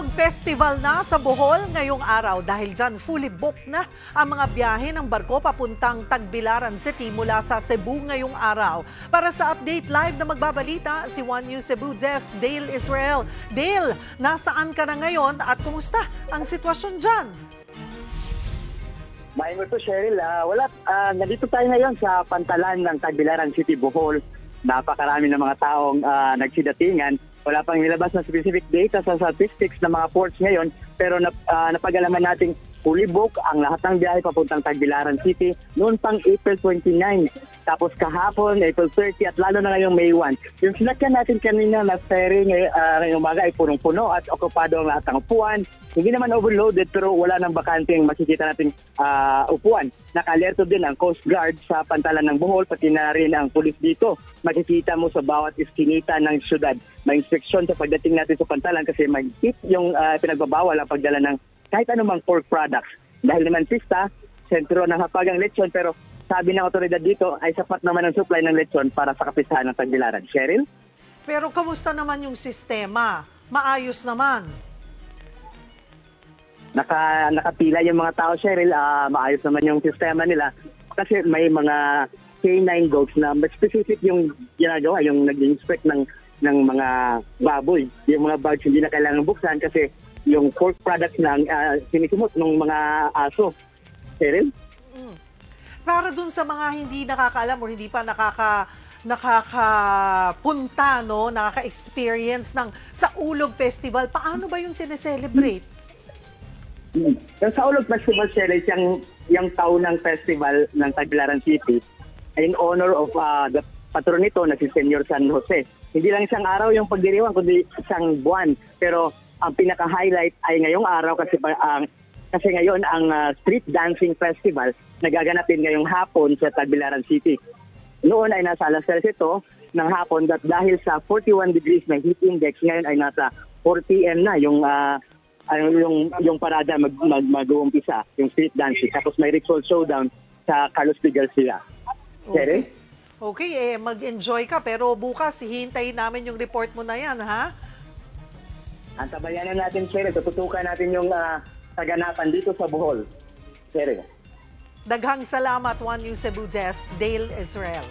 Ulog Festival na sa Bohol ngayong araw. Dahil dyan, fully booked na ang mga biyahe ng barko papuntang Tagbilaran City mula sa Cebu ngayong araw. Para sa update live na magbabalita, si One News Cebu Desk, Dale Israel. Dale, nasaan ka na ngayon at kumusta ang sitwasyon dyan? Maayos po, Cheryl. Nandito tayo ngayon sa pantalan ng Tagbilaran City, Bohol. Napakarami ng mga taong nagsidatingan. Wala pang nilabas na specific data sa statistics ng mga ports ngayon, pero napag-alaman nating fully book ang lahat ng biyahe papuntang Tagbilaran City noon pang April 29. Tapos kahapon, April 30 at lalo na ngayong May 1. Yung sinakyan natin kanina na ferry ngayong umaga ay punong-puno at okupado ang lahat ng upuan. Hindi naman overloaded pero wala nang bakanteng makikita nating upuan. Naka-alerto din ang Coast Guard sa pantalan ng Bohol, pati na rin ang pulis dito. Makikita mo sa bawat iskinita ng syudad. May inspeksyon sa pagdating natin sa pantalan kasi may tip yung pinagbabawal ang pagdala ng kahit anumang pork products. Dahil naman pista, sentro ng hapagang lechon, pero sabi ng otoridad dito ay sapat naman ang supply ng lechon para sa kapistahan ng Tagbilaran. Cheryl? Pero kamusta naman yung sistema? Maayos naman? Nakapila yung mga tao, Cheryl. Maayos naman yung sistema nila. Kasi may mga K9 goats na specific yung ginagawa, yung nag-inspect ng mga baboy. Yung mga bags hindi na kailangan buksan kasi yung pork products lang sinisimot ng mga aso. Cheryl? Para dun sa mga hindi nakakaalam o hindi pa nakakapunta, no, nakaka-experience sa Ulog Festival, paano ba yung sineselebrate? Yung sa Ulog Festival, Cheryl, yung taunang festival ng Tagbilaran City in honor of the patron nito na si Senyor San Jose. Hindi lang isang araw yung pagdiriwang, kundi isang buwan. Pero ang pinaka-highlight ay ngayong araw kasi ngayon ang Street Dancing Festival nagaganapin ngayong hapon sa Tagbilaran City. Noon ay nasa alas 3 ito ng hapon at dahil sa 41 degrees na heat index, ngayon ay nasa 4 p.m. na yung parada mag-uumpisa, yung street dancing. Tapos may ritual showdown sa Carlos de Garcia. Okay. Okay, mag-enjoy ka pero bukas hihintayin namin yung report mo na yan, ha? Antabayanan natin, Cheryl. Tututukan natin yung kaganapan dito sa Bohol. Cheryl. Daghang salamat, One News Cebu Desk, Dale Israel.